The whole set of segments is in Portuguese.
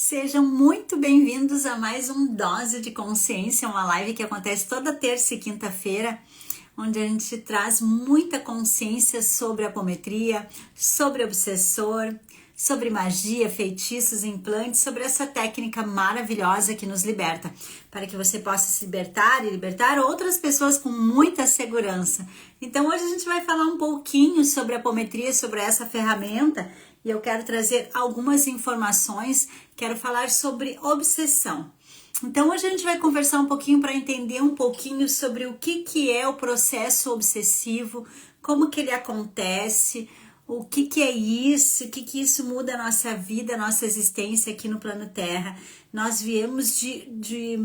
Sejam muito bem-vindos a mais um Dose de Consciência, uma live que acontece toda terça e quinta-feira, onde a gente traz muita consciência sobre apometria, sobre obsessor, sobre magia, feitiços, implantes, sobre essa técnica maravilhosa que nos liberta, para que você possa se libertar e libertar outras pessoas com muita segurança. Então hoje a gente vai falar um pouquinho sobre apometria, sobre essa ferramenta, e eu quero trazer algumas informações, quero falar sobre obsessão. Então hoje a gente vai conversar um pouquinho para entender um pouquinho sobre o que é o processo obsessivo, como que ele acontece, o que é isso, o que isso muda a nossa vida, a nossa existência aqui no plano Terra. Nós viemos de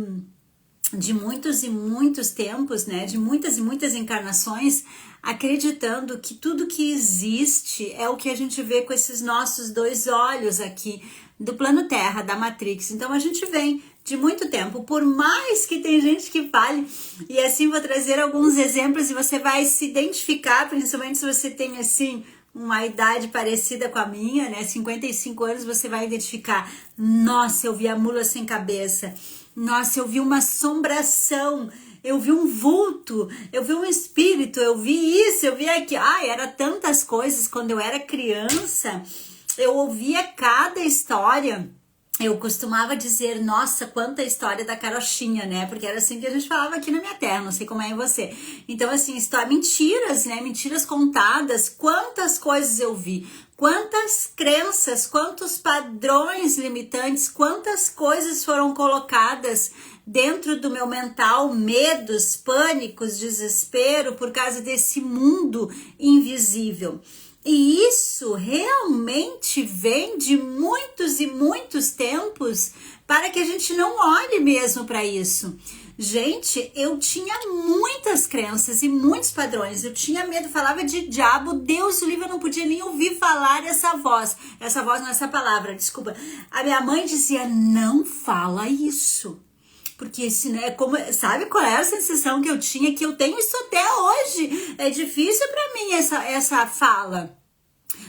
muitos e muitos tempos, né, de muitas e muitas encarnações, acreditando que tudo que existe é o que a gente vê com esses nossos dois olhos aqui do plano Terra, da Matrix. Então a gente vem de muito tempo, por mais que tem gente que fale, e assim vou trazer alguns exemplos e você vai se identificar, principalmente se você tem assim uma idade parecida com a minha, né, 55 anos, você vai identificar, nossa, eu vi a mula sem cabeça, nossa, eu vi uma assombração, eu vi um vulto, eu vi um espírito, eu vi isso, eu vi aquilo. Ai, era tantas coisas. Quando eu era criança, eu ouvia cada história. Eu costumava dizer, nossa, quanta história da carochinha, né? Porque era assim que a gente falava aqui na minha terra, não sei como é em você. Então, assim, mentiras, né? Mentiras contadas, quantas coisas eu vi. Quantas crenças, quantos padrões limitantes, quantas coisas foram colocadas dentro do meu mental, medos, pânicos, desespero por causa desse mundo invisível. E isso realmente vem de muitos e muitos tempos para que a gente não olhe mesmo para isso. Gente, eu tinha muitas crenças e muitos padrões. Eu tinha medo, falava de diabo, Deus o livre, eu não podia nem ouvir falar essa voz. Essa voz não é essa palavra, desculpa. A minha mãe dizia, não fala isso. Porque é como, sabe qual era a sensação que eu tinha? Que eu tenho isso até hoje. É difícil para mim essa fala.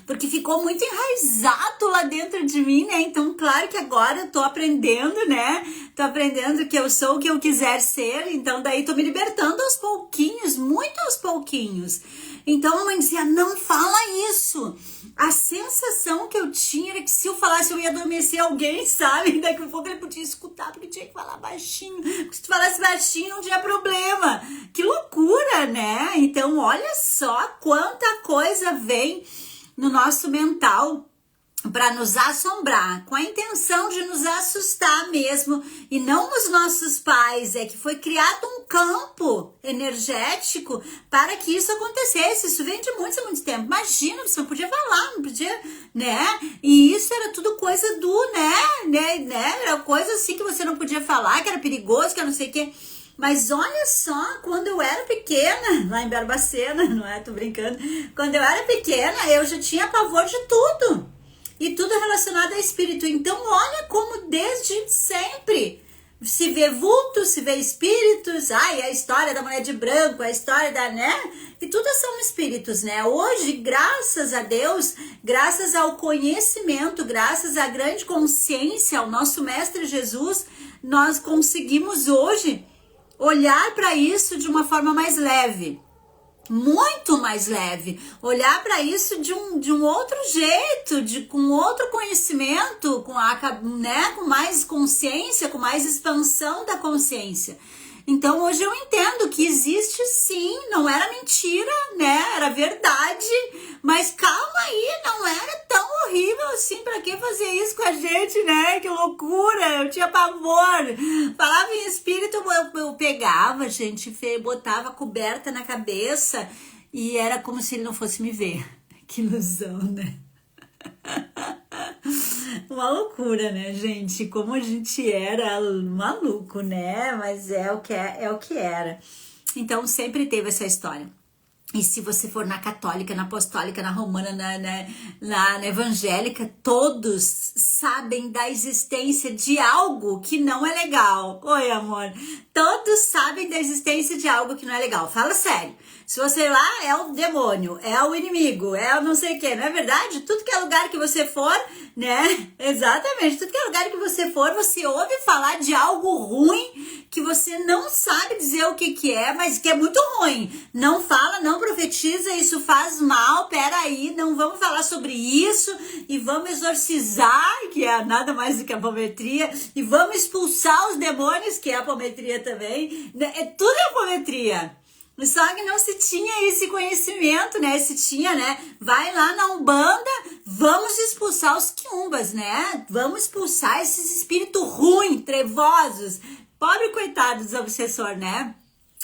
Porque ficou muito enraizado lá dentro de mim, né? Então, claro que agora eu tô aprendendo, né? Tô aprendendo que eu sou o que eu quiser ser. Então, daí tô me libertando aos pouquinhos, muito aos pouquinhos. Então, a mãe dizia, não fala isso. A sensação que eu tinha era que se eu falasse eu ia adormecer alguém, sabe? Daqui a pouco ele podia escutar, porque tinha que falar baixinho. Se tu falasse baixinho não tinha problema. Que loucura, né? Então, olha só quanta coisa vem no nosso mental para nos assombrar, com a intenção de nos assustar mesmo, e não os nossos pais, é que foi criado um campo energético para que isso acontecesse. Isso vem de muito, muito tempo. Imagina, você não podia falar, não podia, né? E isso era tudo coisa do, né? Era coisa assim que você não podia falar, que era perigoso, que era não sei o quê. Mas olha só, quando eu era pequena, lá em Barbacena, não é? Tô brincando. Quando eu era pequena, eu já tinha pavor de tudo. E tudo relacionado a espírito. Então, olha como desde sempre se vê vultos, se vê espíritos. Ai, a história da mulher de branco, a história da, né? E tudo são espíritos, né? Hoje, graças a Deus, graças ao conhecimento, graças à grande consciência, ao nosso Mestre Jesus, nós conseguimos hoje olhar para isso de uma forma mais leve, muito mais leve, olhar para isso de um outro jeito, com outro conhecimento, com mais consciência, com mais expansão da consciência. Então hoje eu entendo que existe sim, não era mentira, né? Era verdade, mas calma aí, não era tão horrível assim, pra que fazer isso com a gente, né? Que loucura, eu tinha pavor. Falava em espírito, eu pegava, gente, botava a coberta na cabeça e era como se ele não fosse me ver. Que ilusão, né? Uma loucura, né, gente? Como a gente era maluco, né? Mas é o que era. Então sempre teve essa história. E se você for na católica, na apostólica, na romana, na evangélica, todos sabem da existência de algo que não é legal. Oi, amor. Todos sabem da existência de algo que não é legal. Fala sério. Se você lá é o demônio, é o inimigo, é o não sei o que, não é verdade? Tudo que é lugar que você for, né? Exatamente. Tudo que é lugar que você for, você ouve falar de algo ruim que você não sabe dizer o que é, mas que é muito ruim. Não fala, não profetiza, isso faz mal, peraí, não vamos falar sobre isso e vamos exorcizar, que é nada mais do que a apometria, e vamos expulsar os demônios, que é a apometria também. É tudo apometria. Só que não se tinha esse conhecimento, né? Se tinha, né? Vai lá na Umbanda, vamos expulsar os quiumbas, né? Vamos expulsar esses espíritos ruins, trevosos. Pobre coitado dos obsessores, né?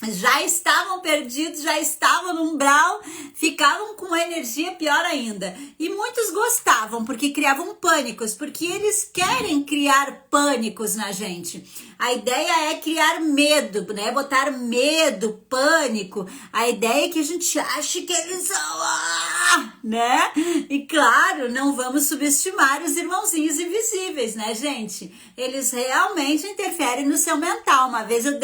Já estavam perdidos, já estavam no umbral, ficavam com uma energia pior ainda. E muitos gostavam, porque criavam pânicos, porque eles querem criar pânicos na gente. A ideia é criar medo, né? Botar medo, pânico. A ideia é que a gente ache que eles são, né? E claro, não vamos subestimar os irmãozinhos invisíveis, né, gente? Eles realmente interferem no seu mental. Uma vez eu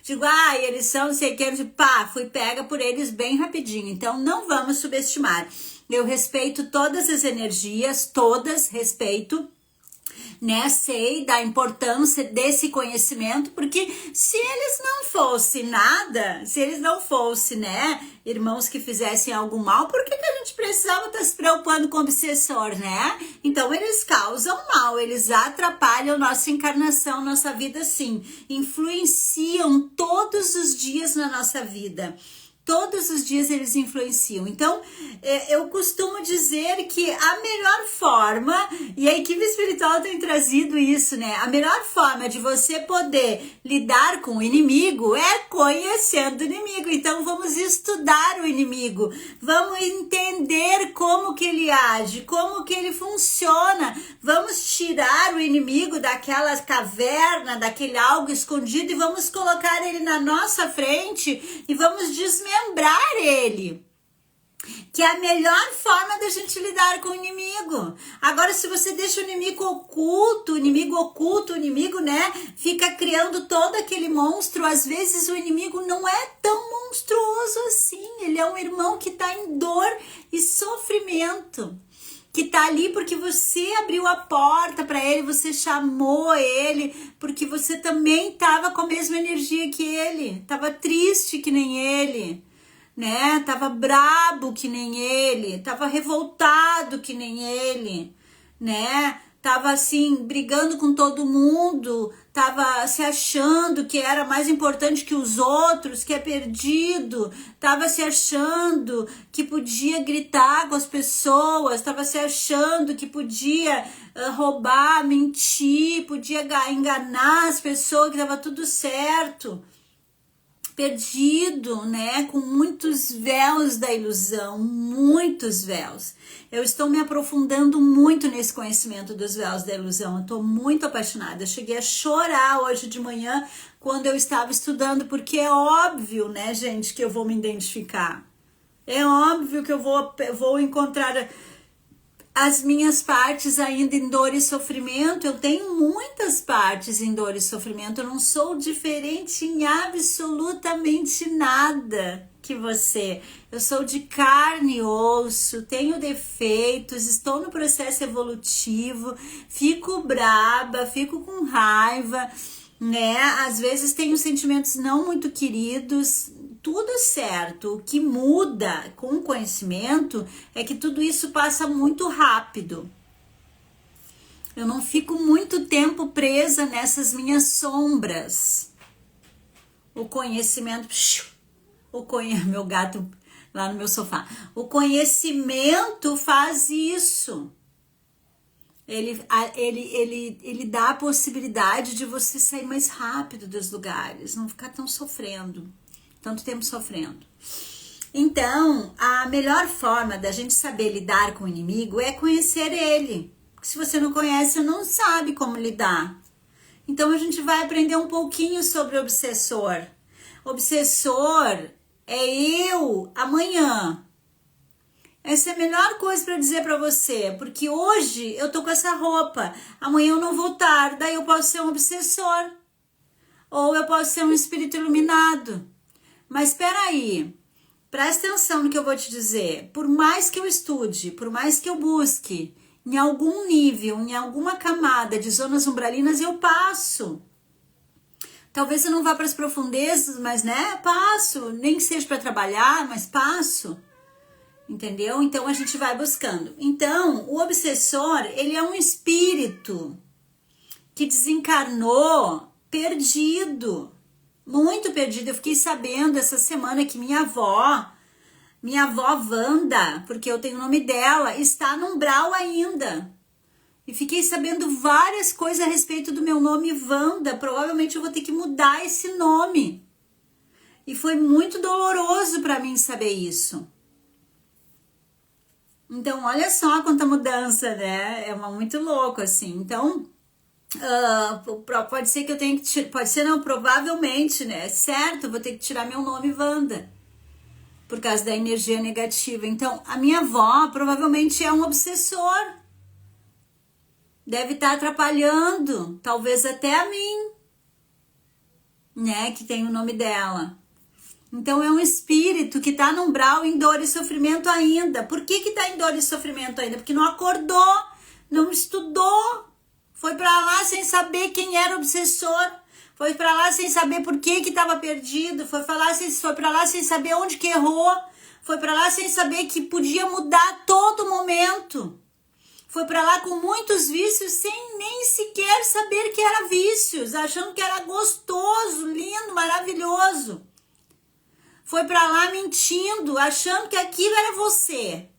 digo, eles são não sei o que, pá, fui pega por eles bem rapidinho. Então, não vamos subestimar. Eu respeito todas as energias, todas respeito, né? Sei da importância desse conhecimento, porque se eles não fossem nada, se eles não fossem, né, irmãos que fizessem algo mal, por que a gente precisava estar se preocupando com o obsessor, né? Então eles causam mal, eles atrapalham nossa encarnação, nossa vida, sim, influenciam todos os dias na nossa vida. Todos os dias eles influenciam. Então, eu costumo dizer que a melhor forma, e a equipe espiritual tem trazido isso, né? A melhor forma de você poder lidar com o inimigo é conhecendo o inimigo. Então, vamos estudar o inimigo. Vamos entender como que ele age, como que ele funciona. Vamos tirar o inimigo daquela caverna, daquele algo escondido e vamos colocar ele na nossa frente e vamos desmembrar ele, que é a melhor forma da gente lidar com o inimigo. Agora, se você deixa o inimigo oculto, o inimigo, né, fica criando todo aquele monstro, às vezes o inimigo não é tão monstruoso assim, ele é um irmão que está em dor e sofrimento, que tá ali porque você abriu a porta para ele, você chamou ele, porque você também tava com a mesma energia que ele, tava triste que nem ele, né? Tava brabo que nem ele, tava revoltado que nem ele, né? Tava assim, brigando com todo mundo, tava se achando que era mais importante que os outros, que é perdido, tava se achando que podia gritar com as pessoas, tava se achando que podia roubar, mentir, podia enganar as pessoas, que tava tudo certo. Perdido, né, com muitos véus da ilusão, muitos véus. Eu estou me aprofundando muito nesse conhecimento dos véus da ilusão, eu estou muito apaixonada. Eu cheguei a chorar hoje de manhã quando eu estava estudando, porque é óbvio, né, gente, que eu vou me identificar. É óbvio que eu vou encontrar as minhas partes ainda em dor e sofrimento. Eu tenho muitas partes em dor e sofrimento. Eu não sou diferente em absolutamente nada que você. Eu sou de carne e osso, tenho defeitos, estou no processo evolutivo, fico braba, fico com raiva, né? Às vezes tenho sentimentos não muito queridos. Tudo certo. O que muda com o conhecimento é que tudo isso passa muito rápido. Eu não fico muito tempo presa nessas minhas sombras. O conhecimento... meu gato lá no meu sofá. O conhecimento faz isso. Ele dá a possibilidade de você sair mais rápido dos lugares, não ficar tão sofrendo. Tanto tempo sofrendo. Então, a melhor forma da gente saber lidar com o inimigo é conhecer ele. Porque se você não conhece, não sabe como lidar. Então, a gente vai aprender um pouquinho sobre o obsessor. Obsessor é eu amanhã. Essa é a melhor coisa para dizer para você, porque hoje eu tô com essa roupa, amanhã eu não vou estar, daí eu posso ser um obsessor, ou eu posso ser um espírito iluminado. Mas espera aí, presta atenção no que eu vou te dizer. Por mais que eu estude, por mais que eu busque, em algum nível, em alguma camada de zonas umbralinas, eu passo. Talvez eu não vá para as profundezas, mas né, passo. Nem que seja para trabalhar, mas passo. Entendeu? Então a gente vai buscando. Então, o obsessor, ele é um espírito que desencarnou perdido. Muito perdido. Eu fiquei sabendo essa semana que minha avó Wanda, porque eu tenho o nome dela, está no umbral ainda. E fiquei sabendo várias coisas a respeito do meu nome Wanda. Provavelmente eu vou ter que mudar esse nome. E foi muito doloroso para mim saber isso. Então, olha só quanta mudança, né? É muito louco, assim. Então, pode ser que eu tenha que... Pode ser, não, provavelmente, né? Certo, eu vou ter que tirar meu nome Wanda. Por causa da energia negativa. Então, a minha avó provavelmente é um obsessor. Deve estar atrapalhando, talvez até a mim, né? Que tem o nome dela. Então, é um espírito que está no umbral em dor e sofrimento ainda. Por que está em dor e sofrimento ainda? Porque não acordou, não estudou. Foi para lá sem saber quem era o obsessor. Foi para lá sem saber por que estava perdido. Foi para lá sem saber onde que errou. Foi para lá sem saber que podia mudar a todo momento. Foi para lá com muitos vícios sem nem sequer saber que era vícios. Achando que era gostoso, lindo, maravilhoso. Foi para lá mentindo, achando que aquilo era você.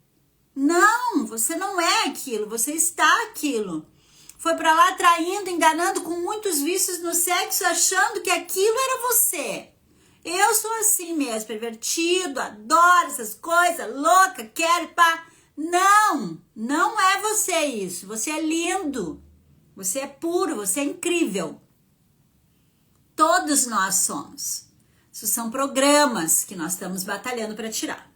Não, você não é aquilo, você está aquilo. Foi para lá traindo, enganando com muitos vícios no sexo, achando que aquilo era você. Eu sou assim mesmo, pervertido, adoro essas coisas, louca, quero, pá. Não, não é você isso. Você é lindo, você é puro, você é incrível. Todos nós somos. Isso são programas que nós estamos batalhando para tirar.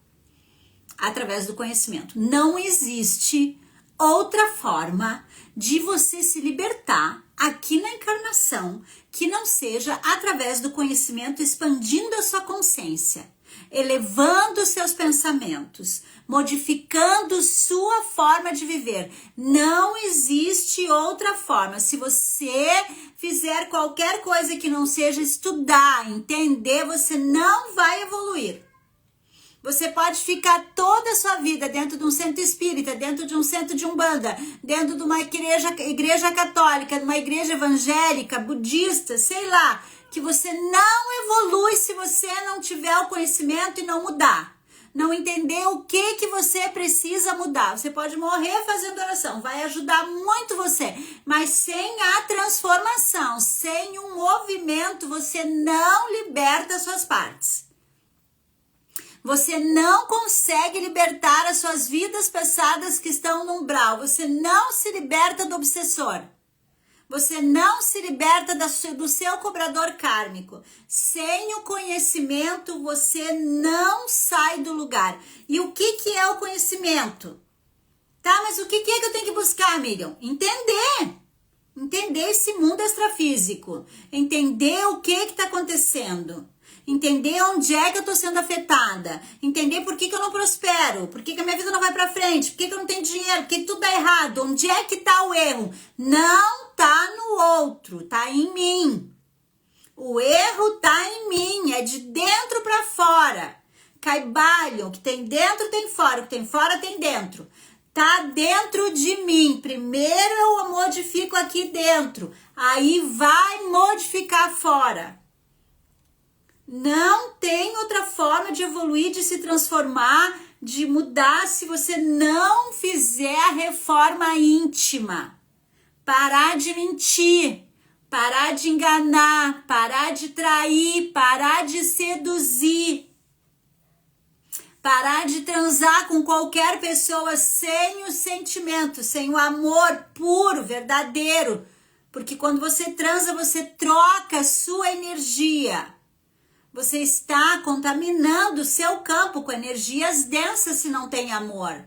Através do conhecimento. Não existe outra forma de você se libertar aqui na encarnação que não seja através do conhecimento, expandindo a sua consciência, elevando os seus pensamentos, modificando sua forma de viver. Não existe outra forma. Se você fizer qualquer coisa que não seja estudar, entender, você não vai evoluir. Você pode ficar toda a sua vida dentro de um centro espírita, dentro de um centro de umbanda, dentro de uma igreja católica, de uma igreja evangélica, budista, sei lá, que você não evolui se você não tiver o conhecimento e não mudar. Não entender o que você precisa mudar. Você pode morrer fazendo oração, vai ajudar muito você, mas sem a transformação, sem um movimento, você não liberta as suas partes. Você não consegue libertar as suas vidas passadas que estão no umbral. Você não se liberta do obsessor. Você não se liberta do seu cobrador kármico. Sem o conhecimento, você não sai do lugar. E o que é o conhecimento? Tá, mas o que é que eu tenho que buscar, Miriam? Entender. Entender esse mundo extrafísico. Entender o que está acontecendo. Entender onde é que eu tô sendo afetada. Entender por que eu não prospero. Por que a minha vida não vai pra frente. Por que eu não tenho dinheiro. Por que tudo dá errado. Onde é que tá o erro? Não tá no outro. Tá em mim. O erro tá em mim. É de dentro pra fora. Caibalho. O que tem dentro tem fora. O que tem fora tem dentro. Tá dentro de mim. Primeiro eu modifico aqui dentro. Aí vai modificar fora. Não tem outra forma de evoluir, de se transformar, de mudar se você não fizer a reforma íntima. Parar de mentir, parar de enganar, parar de trair, parar de seduzir. Parar de transar com qualquer pessoa sem o sentimento, sem o amor puro, verdadeiro. Porque quando você transa, você troca a sua energia Você está contaminando o seu campo com energias densas se não tem amor.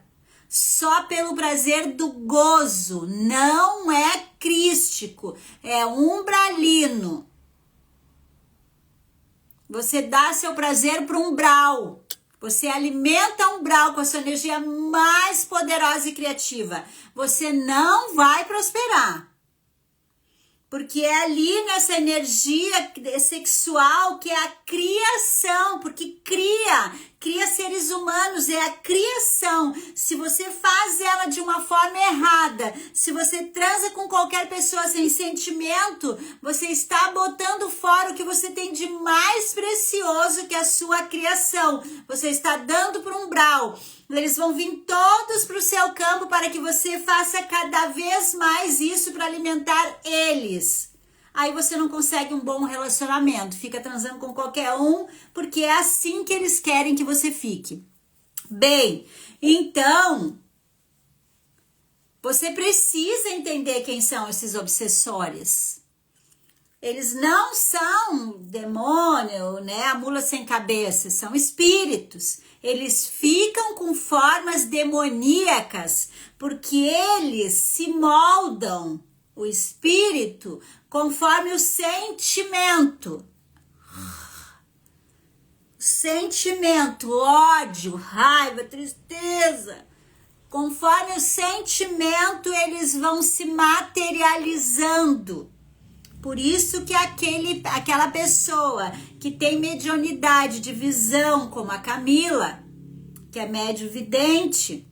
Só pelo prazer do gozo, não é crístico, é umbralino. Você dá seu prazer para o umbral. Você alimenta o umbral com a sua energia mais poderosa e criativa. Você não vai prosperar. Porque é ali nessa energia sexual que é a criação, porque cria seres humanos, é a criação. Se você faz ela de uma forma errada, se você transa com qualquer pessoa sem sentimento, você está botando fora o que você tem de mais precioso, que é a sua criação. Você está dando para um umbral. Eles vão vir todos para o seu campo para que você faça cada vez mais isso para alimentar eles. Aí você não consegue um bom relacionamento, fica transando com qualquer um, porque é assim que eles querem que você fique. Bem, então, você precisa entender quem são esses obsessores. Eles não são demônio, né? A mula sem cabeça, são espíritos. Eles ficam com formas demoníacas porque eles se moldam o espírito conforme o sentimento. Sentimento, ódio, raiva, tristeza. Conforme o sentimento, eles vão se materializando. Por isso que aquela pessoa que tem mediunidade de visão, como a Camila, que é médio vidente,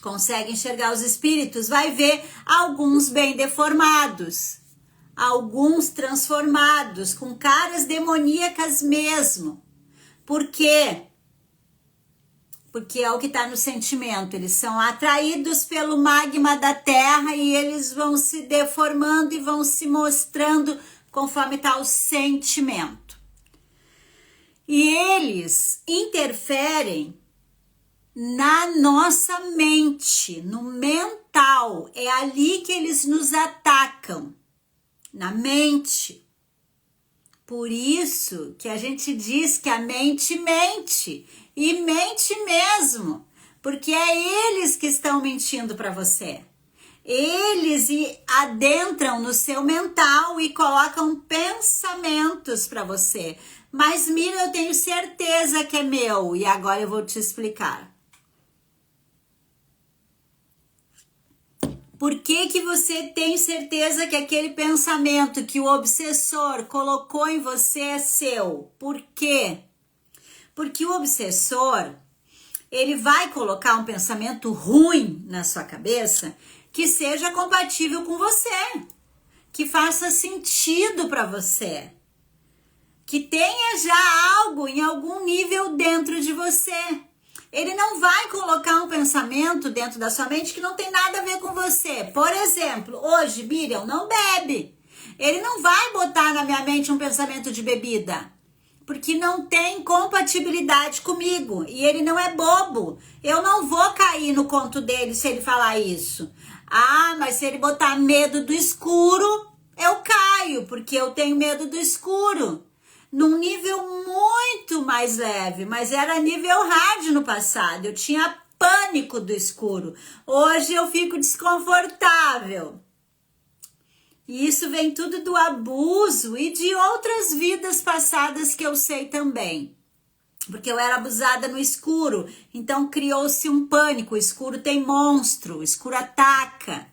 consegue enxergar os espíritos, vai ver alguns bem deformados, alguns transformados, com caras demoníacas mesmo. Por quê? Porque é o que está no sentimento. Eles são atraídos pelo magma da terra e eles vão se deformando e vão se mostrando conforme está o sentimento. E eles interferem na nossa mente, no mental. É ali que eles nos atacam, na mente. Por isso que a gente diz que a mente mente. E mente mesmo, porque é eles que estão mentindo para você. Eles adentram no seu mental e colocam pensamentos para você. Mas Mira, eu tenho certeza que é meu. E agora eu vou te explicar. Por que você tem certeza que aquele pensamento que o obsessor colocou em você é seu? Por quê? Porque o obsessor, ele vai colocar um pensamento ruim na sua cabeça que seja compatível com você, que faça sentido para você, que tenha já algo em algum nível dentro de você. Ele não vai colocar um pensamento dentro da sua mente que não tem nada a ver com você. Por exemplo, hoje, Miriam não bebe. Ele não vai botar na minha mente um pensamento de bebida, porque não tem compatibilidade comigo. E ele não é bobo. Eu não vou cair no conto dele se ele falar isso. Ah, mas se ele botar medo do escuro, eu caio, porque eu tenho medo do escuro. Num nível muito mais leve, mas era nível hard no passado. Eu tinha pânico do escuro. Hoje eu fico desconfortável. E isso vem tudo do abuso e de outras vidas passadas que eu sei também. Porque eu era abusada no escuro, então criou-se um pânico. O escuro tem monstro, o escuro ataca,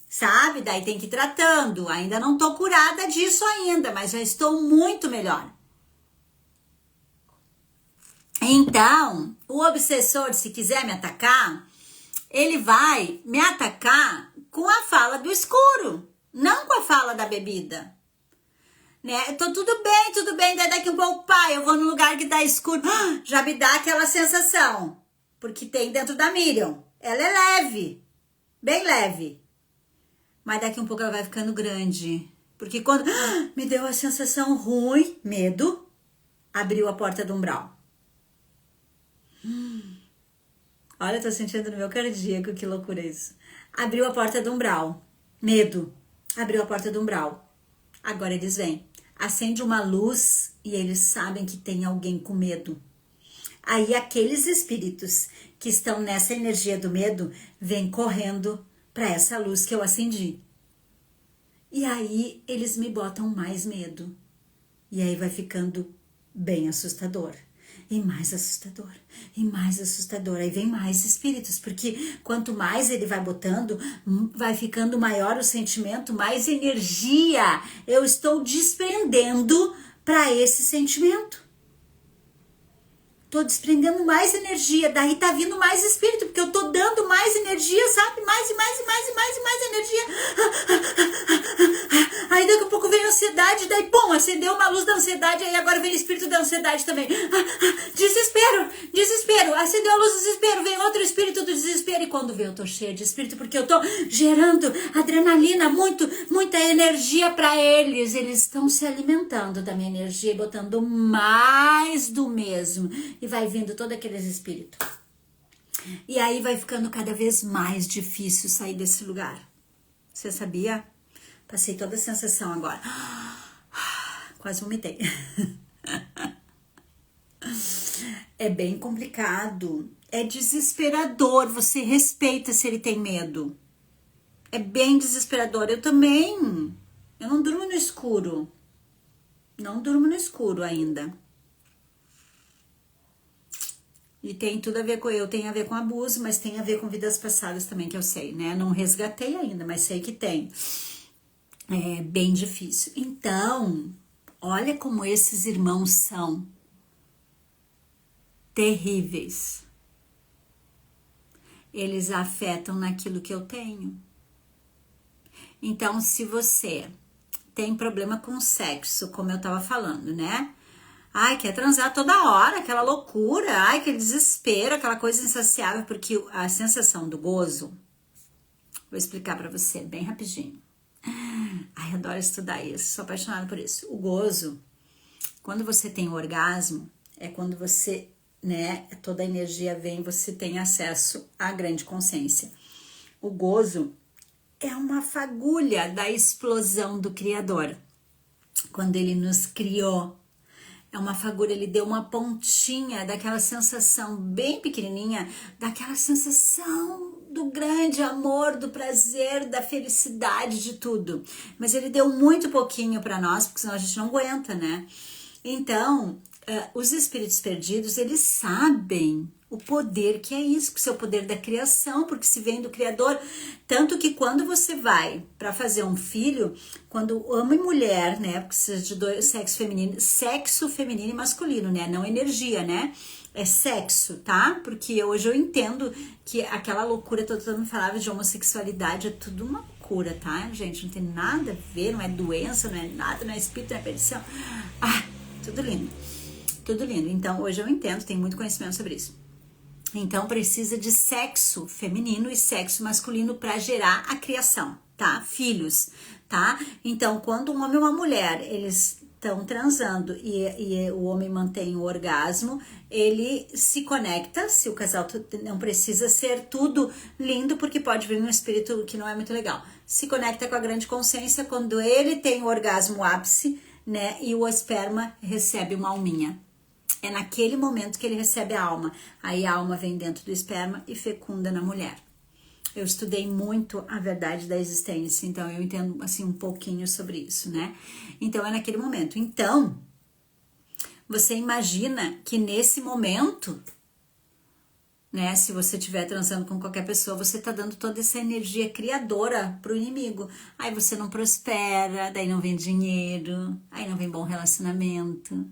sabe? Daí tem que ir tratando. Ainda não tô curada disso ainda, mas já estou muito melhor. Então, o obsessor, se quiser me atacar, ele vai me atacar com a fala do escuro. Não com a fala da bebida, né? Tô tudo bem, daí daqui um pouco, pai, eu vou num lugar que tá escuro, já me dá aquela sensação, porque tem dentro da Miriam, ela é leve, bem leve, mas daqui um pouco ela vai ficando grande, porque quando me deu a sensação ruim, medo, abriu a porta do umbral. Olha, eu tô sentindo no meu cardíaco, que loucura isso. Abriu a porta do umbral, medo. Abriu a porta do umbral. Agora eles vêm. acende uma luz e eles sabem que tem alguém com medo. Aí aqueles espíritos que estão nessa energia do medo vêm correndo para essa luz que eu acendi. E aí eles me botam mais medo. E aí vai ficando bem assustador. E mais assustador. E mais assustador. Aí vem mais espíritos. Porque quanto mais ele vai botando, vai ficando maior o sentimento, mais energia eu estou desprendendo para esse sentimento. Tô desprendendo mais energia, daí tá vindo mais espírito, porque eu tô dando mais energia, sabe? Mais energia. Aí daqui a pouco vem a ansiedade, daí pum, acendeu uma luz da ansiedade, aí agora vem o espírito da ansiedade também. Desespero, acendeu a luz do desespero, vem outro espírito do desespero, e quando vê eu tô cheia de espírito, porque eu tô gerando adrenalina, muita energia pra eles estão se alimentando da minha energia e botando mais do mesmo. E vai vindo todos aqueles espíritos. E aí vai ficando cada vez mais difícil sair desse lugar. Você sabia? Passei toda a sensação agora. Quase vomitei. É bem complicado. É desesperador. Você respeita se ele tem medo. É bem desesperador. Eu também. Eu não durmo no escuro. Não durmo no escuro ainda. E tem tudo a ver com tem a ver com abuso, mas tem a ver com vidas passadas também, que eu sei, né? Não resgatei ainda, mas sei que tem. É bem difícil. Então, olha como esses irmãos são terríveis. Eles afetam naquilo que eu tenho. Então, se você tem problema com sexo, como eu tava falando, né? Ai, quer transar toda hora, aquela loucura, ai, aquele desespero, aquela coisa insaciável, porque a sensação do gozo, vou explicar pra você bem rapidinho. Ai, adoro estudar isso, sou apaixonada por isso. O gozo, quando você tem o orgasmo, é quando você, né, toda a energia vem, você tem acesso à grande consciência. O gozo é uma fagulha da explosão do Criador, quando ele nos criou. É uma fagulha, ele deu uma pontinha daquela sensação bem pequenininha, daquela sensação do grande amor, do prazer, da felicidade, de tudo. Mas ele deu muito pouquinho para nós, porque senão a gente não aguenta, né? Então, os espíritos perdidos, eles sabem o poder que é isso, que é o poder da criação, porque se vem do Criador. Tanto que quando você vai para fazer um filho, quando homem e mulher, né, porque precisa de dois sexo feminino e masculino, né, não energia, né, é sexo, tá? Porque hoje eu entendo que aquela loucura toda, todo mundo falava de homossexualidade, é tudo uma loucura, tá, gente? Não tem nada a ver, não é doença, não é nada, não é espírito, não é perdição. Ah, tudo lindo. Tudo lindo. Então, hoje eu entendo, tenho muito conhecimento sobre isso. Então, precisa de sexo feminino e sexo masculino para gerar a criação, tá? Filhos, tá? Então, quando um homem e uma mulher, eles estão transando e o homem mantém o orgasmo, ele se conecta, se o casal não precisa ser tudo lindo, porque pode vir um espírito que não é muito legal. Se conecta com a grande consciência quando ele tem o orgasmo ápice, né? E o esperma recebe uma alminha. É naquele momento que ele recebe a alma. Aí a alma vem dentro do esperma e fecunda na mulher. Eu estudei muito a verdade da existência, então eu entendo assim um pouquinho sobre isso, né? Então é naquele momento. Então, você imagina que nesse momento, né, se você estiver transando com qualquer pessoa, você tá dando toda essa energia criadora pro inimigo. Aí você não prospera, daí não vem dinheiro, aí não vem bom relacionamento,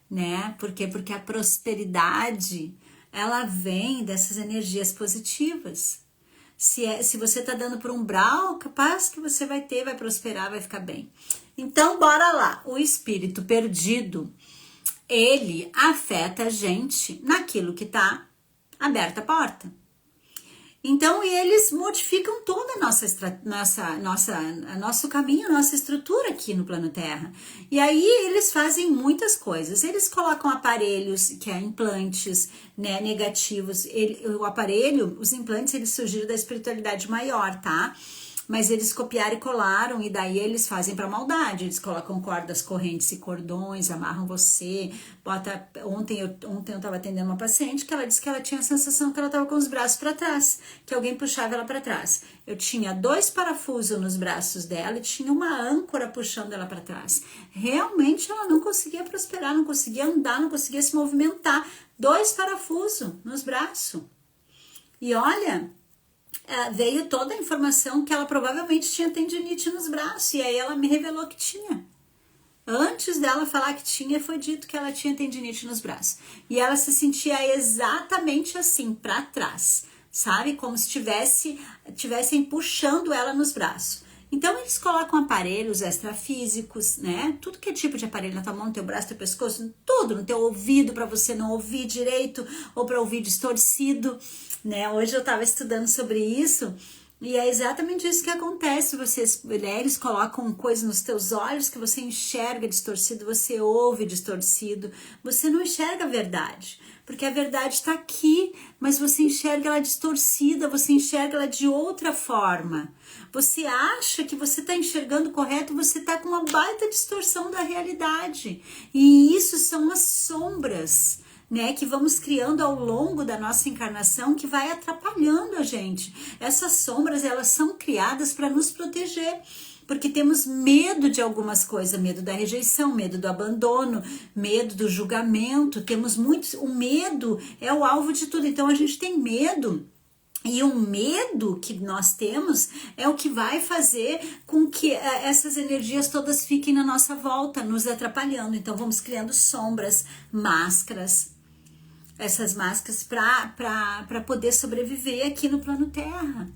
né? Por quê? Porque a prosperidade, ela vem dessas energias positivas. Se você tá dando por umbral, capaz que você vai prosperar, vai ficar bem. Então, bora lá. O espírito perdido, ele afeta a gente naquilo que tá aberta a porta. Então, eles modificam toda nosso caminho, a nossa estrutura aqui no plano Terra. E aí, eles fazem muitas coisas. Eles colocam aparelhos, que é implantes, né, negativos. O aparelho, os implantes, eles surgiram da espiritualidade maior, tá? Mas eles copiaram e colaram, e daí eles fazem para maldade. Eles colocam cordas, correntes e cordões, amarram você, bota... Ontem eu tava atendendo uma paciente que ela disse que ela tinha a sensação que ela tava com os braços para trás, que alguém puxava ela para trás. Eu tinha 2 parafusos nos braços dela e tinha uma âncora puxando ela para trás. Realmente ela não conseguia prosperar, não conseguia andar, não conseguia se movimentar. 2 parafusos nos braços. E olha... veio toda a informação que ela provavelmente tinha tendinite nos braços, e aí ela me revelou que tinha. Antes dela falar que tinha, foi dito que ela tinha tendinite nos braços. E ela se sentia exatamente assim, para trás, sabe? Como se tivessem puxando ela nos braços. Então, eles colocam aparelhos extrafísicos, né? Tudo que é tipo de aparelho na tua mão, no teu braço, no teu pescoço, tudo no teu ouvido, para você não ouvir direito ou para ouvir distorcido, né? Hoje eu tava estudando sobre isso e é exatamente isso que acontece. Vocês, mulheres, colocam coisa nos teus olhos que você enxerga distorcido, você ouve distorcido, você não enxerga a verdade. Porque a verdade está aqui, mas você enxerga ela distorcida, você enxerga ela de outra forma. Você acha que você está enxergando correto, você está com uma baita distorção da realidade. E isso são as sombras, né, que vamos criando ao longo da nossa encarnação, que vai atrapalhando a gente. Essas sombras, elas são criadas para nos proteger. Porque temos medo de algumas coisas, medo da rejeição, medo do abandono, medo do julgamento, temos muitos, o medo é o alvo de tudo, então a gente tem medo, e o medo que nós temos é o que vai fazer com que essas energias todas fiquem na nossa volta, nos atrapalhando, então vamos criando sombras, máscaras, essas máscaras para poder sobreviver aqui no plano Terra,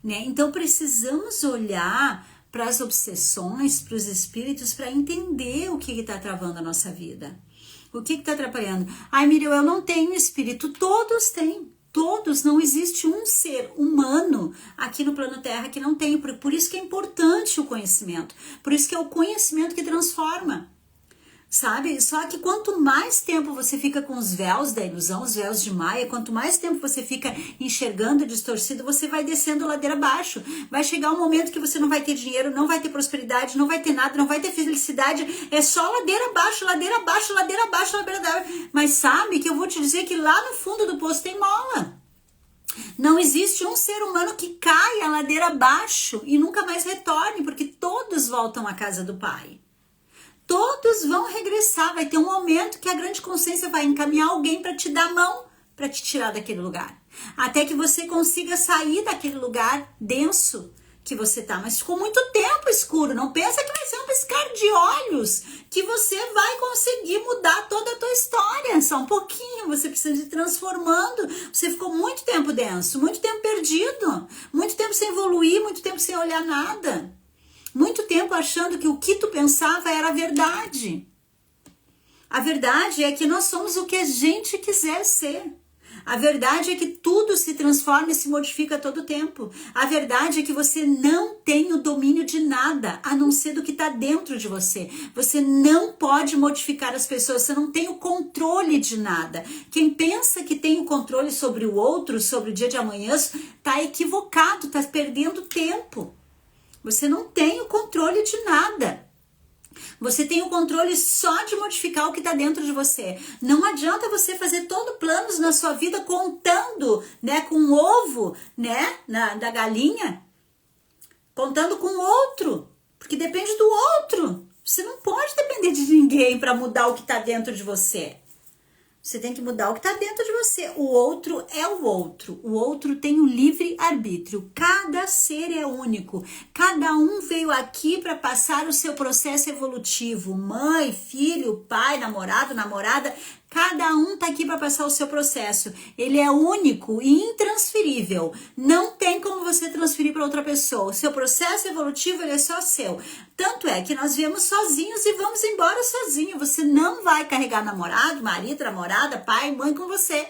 né? Então precisamos olhar para as obsessões, para os espíritos, para entender o que está travando a nossa vida. O que está atrapalhando? Ai, Miriam, eu não tenho espírito. Todos têm. Todos. Não existe um ser humano aqui no plano Terra que não tem. Por isso que é importante o conhecimento. Por isso que é o conhecimento que transforma. Sabe? Só que quanto mais tempo você fica com os véus da ilusão, os véus de Maia, quanto mais tempo você fica enxergando distorcido, você vai descendo ladeira abaixo. Vai chegar um momento que você não vai ter dinheiro, não vai ter prosperidade, não vai ter nada, não vai ter felicidade. É só ladeira abaixo, ladeira abaixo, ladeira abaixo, ladeira abaixo. Mas sabe que eu vou te dizer que lá no fundo do poço tem mola. Não existe um ser humano que caia a ladeira abaixo e nunca mais retorne, porque todos voltam à casa do Pai. Todos vão regressar, vai ter um momento que a grande consciência vai encaminhar alguém para te dar a mão, para te tirar daquele lugar. Até que você consiga sair daquele lugar denso que você tá. Mas ficou muito tempo escuro, não pensa que vai ser um piscar de olhos, que você vai conseguir mudar toda a tua história. Só um pouquinho, você precisa ir transformando. Você ficou muito tempo denso, muito tempo perdido, muito tempo sem evoluir, muito tempo sem olhar nada. Muito tempo achando que o que tu pensava era a verdade. A verdade é que nós somos o que a gente quiser ser. A verdade é que tudo se transforma e se modifica a todo tempo. A verdade é que você não tem o domínio de nada, a não ser do que está dentro de você. Você não pode modificar as pessoas, você não tem o controle de nada. Quem pensa que tem o controle sobre o outro, sobre o dia de amanhã, está equivocado, está perdendo tempo. Você não tem o controle de nada. Você tem o controle só de modificar o que está dentro de você. Não adianta você fazer todo planos na sua vida contando, né, com o ovo, né, da galinha, contando com o outro, porque depende do outro. Você não pode depender de ninguém para mudar o que está dentro de você. Você tem que mudar o que está dentro de você. O outro é o outro. O outro tem o livre arbítrio. Cada ser é único. Cada um veio aqui para passar o seu processo evolutivo. Mãe, filho, pai, namorado, namorada. Cada um está aqui para passar o seu processo. Ele é único e intransferível. Não tem como você transferir para outra pessoa. O seu processo evolutivo ele é só seu. Tanto é que nós viemos sozinhos e vamos embora sozinhos. Você não vai carregar namorado, marido, namorada, pai, mãe com você.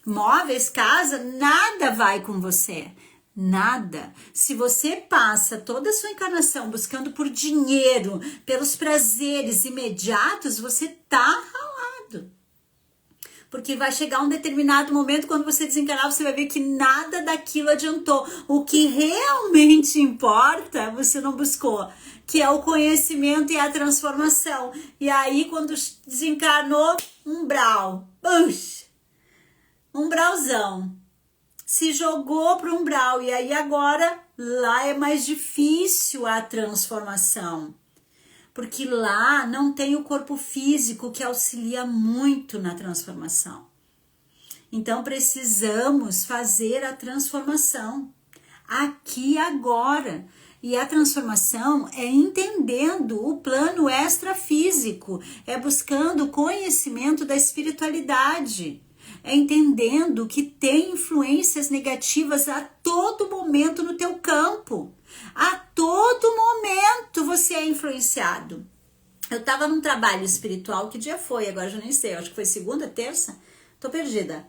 Móveis, casa, nada vai com você. Nada. Se você passa toda a sua encarnação buscando por dinheiro, pelos prazeres imediatos, você tá ralado. Porque vai chegar um determinado momento, quando você desencarnar, você vai ver que nada daquilo adiantou. O que realmente importa, você não buscou, que é o conhecimento e a transformação. E aí, quando desencarnou, umbral, umbralzão, se jogou para o umbral, e aí agora lá é mais difícil a transformação, porque lá não tem o corpo físico que auxilia muito na transformação. Então precisamos fazer a transformação aqui agora. E a transformação é entendendo o plano extrafísico, é buscando conhecimento da espiritualidade, é entendendo que tem influências negativas a todo momento no teu campo. A todo momento você é influenciado. Eu estava num trabalho espiritual, que dia foi? Agora já nem sei, acho que foi segunda, terça? Tô perdida.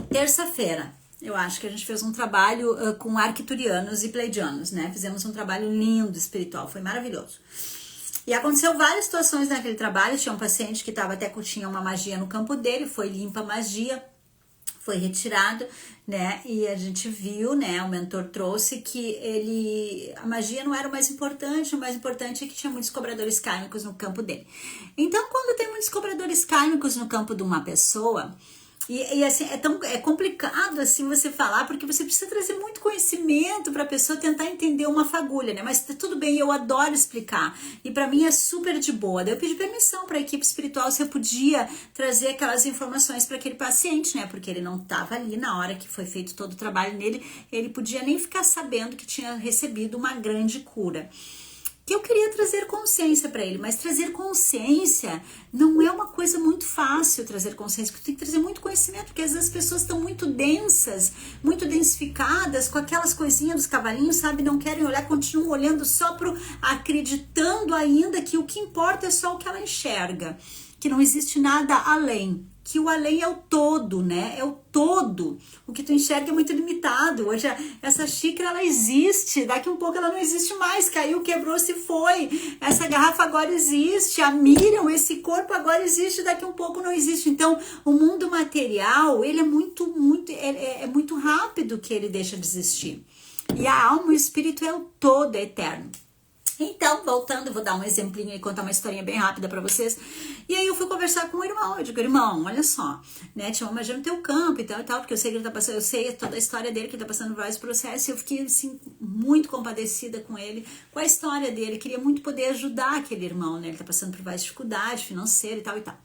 Terça-feira, eu acho que a gente fez um trabalho com arcturianos e pleidianos, né? Fizemos um trabalho lindo espiritual, foi maravilhoso. E aconteceu várias situações naquele trabalho. Tinha um paciente que tinha uma magia no campo dele, foi limpa a magia, foi retirado, né? E a gente viu, né? O mentor trouxe que a magia não era o mais importante é que tinha muitos cobradores kármicos no campo dele. Então, quando tem muitos cobradores kármicos no campo de uma pessoa, e assim, é complicado assim você falar, porque você precisa trazer muito conhecimento para a pessoa tentar entender uma fagulha, né? Mas tudo bem, eu adoro explicar. E para mim é super de boa. Daí eu pedi permissão para a equipe espiritual se eu podia trazer aquelas informações para aquele paciente, né? Porque ele não estava ali na hora que foi feito todo o trabalho nele, ele podia nem ficar sabendo que tinha recebido uma grande cura. Que eu queria trazer consciência para ele, mas trazer consciência não é uma coisa muito fácil. Trazer consciência, porque tem que trazer muito conhecimento, porque às vezes as pessoas estão muito densas, muito densificadas com aquelas coisinhas dos cavalinhos, sabe, não querem olhar, continuam olhando só acreditando ainda que o que importa é só o que ela enxerga, que não existe nada além, que o além é o todo, né? É o todo. O que tu enxerga é muito limitado. Hoje essa xícara, ela existe, daqui um pouco ela não existe mais, caiu, quebrou, se foi. Essa garrafa agora existe, a Miriam, esse corpo agora existe, daqui um pouco não existe. Então, o mundo material, ele é muito rápido que ele deixa de existir. E a alma, o espírito é o todo, é eterno. Então, voltando, vou dar um exemplinho e contar uma historinha bem rápida pra vocês. E aí eu fui conversar com o irmão. Eu digo, irmão, olha só, né? Tinha uma magia no teu campo e tal, porque eu sei que ele tá passando, eu sei toda a história dele, que ele tá passando vários processos, e eu fiquei, assim, muito compadecida com ele, com a história dele. Queria muito poder ajudar aquele irmão, né? Ele tá passando por várias dificuldades financeiras e tal e tal.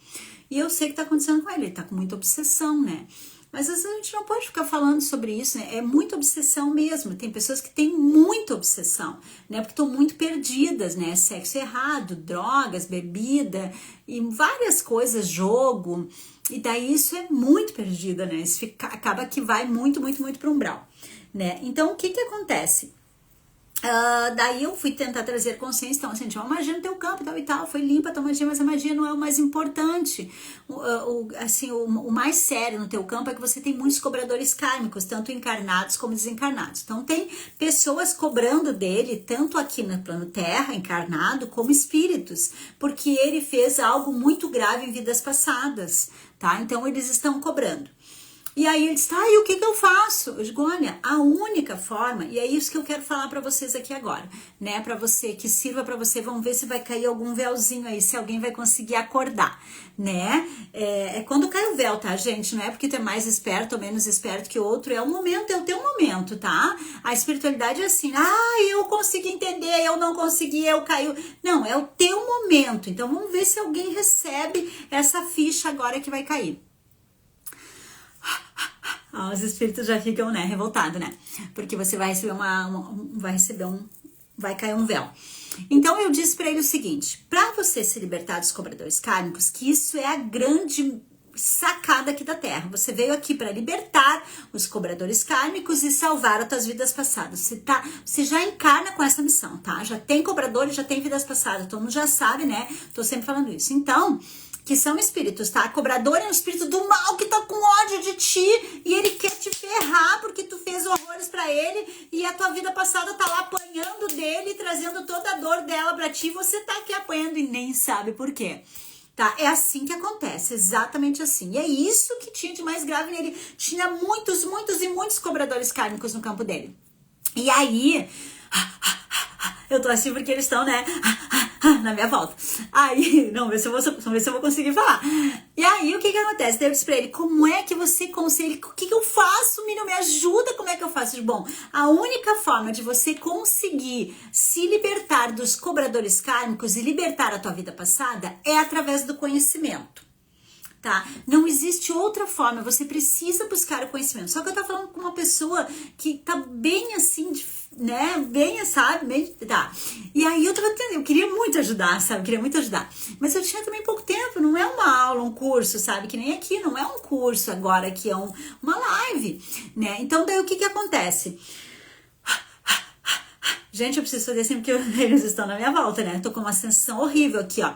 E eu sei o que tá acontecendo com ele tá com muita obsessão, né? Mas às vezes a gente não pode ficar falando sobre isso, né? É muita obsessão mesmo. Tem pessoas que têm muita obsessão, né? Porque estão muito perdidas, né? Sexo errado, drogas, bebida e várias coisas, jogo. E daí isso é muito perdida, né? Isso acaba que vai muito para o umbral, né? Então o que acontece? Daí eu fui tentar trazer consciência. Então, assim, tinha uma magia no teu campo e tal, foi limpa a tua magia, mas a magia não é o mais importante. O mais sério no teu campo é que você tem muitos cobradores kármicos, tanto encarnados como desencarnados. Então tem pessoas cobrando dele, tanto aqui no plano Terra, encarnado, como espíritos, porque ele fez algo muito grave em vidas passadas, tá? Então eles estão cobrando. E aí ele disse, e o que eu faço? Eu digo, olha, a única forma, e é isso que eu quero falar pra vocês aqui agora, né? Pra você, que sirva pra você, vamos ver se vai cair algum véuzinho aí, se alguém vai conseguir acordar, né? É quando cai o véu, tá, gente? Não é porque tu é mais esperto ou menos esperto que o outro, é o momento, é o teu momento, tá? A espiritualidade é assim, eu consegui entender, eu não consegui, eu caiu. Não, é o teu momento. Então vamos ver se alguém recebe essa ficha agora que vai cair. Os espíritos já ficam, né, revoltados, né? Porque você vai receber vai cair um véu. Então eu disse para ele o seguinte: para você se libertar dos cobradores kármicos, que isso é a grande sacada aqui da Terra. Você veio aqui para libertar os cobradores kármicos e salvar as tuas vidas passadas. Você já encarna com essa missão, tá? Já tem cobradores, já tem vidas passadas. Todo mundo já sabe, né? Tô sempre falando isso. Então, que são espíritos, tá? Cobrador é um espírito do mal que tá com ódio de ti e ele quer te ferrar porque tu fez horrores pra ele e a tua vida passada tá lá apanhando dele, trazendo toda a dor dela pra ti, você tá aqui apanhando e nem sabe por quê. tá? É assim que acontece, exatamente assim. E é isso que tinha de mais grave nele. Tinha muitos e muitos cobradores kármicos no campo dele. E aí, eu tô assim porque eles estão, né, na minha volta. Aí, vamos ver se eu vou conseguir falar. E aí, o que que acontece? Eu disse pra ele, como é que você consegue? O que que eu faço, Miriam? Me ajuda, como é que eu faço? Bom, a única forma de você conseguir se libertar dos cobradores kármicos e libertar a tua vida passada é através do conhecimento. Tá? Não existe outra forma, você precisa buscar o conhecimento. Só que eu tô falando com uma pessoa que tá bem assim, né? Bem, sabe? Bem, tá. E aí eu tava entendendo, eu queria muito ajudar, sabe? Eu queria muito ajudar. Mas eu tinha também pouco tempo, não é uma aula, um curso, sabe? Que nem aqui, não é um curso agora, aqui é uma live, né? Então daí o que que acontece? Gente, eu preciso fazer assim porque eles estão na minha volta, né? Eu tô com uma sensação horrível aqui, ó.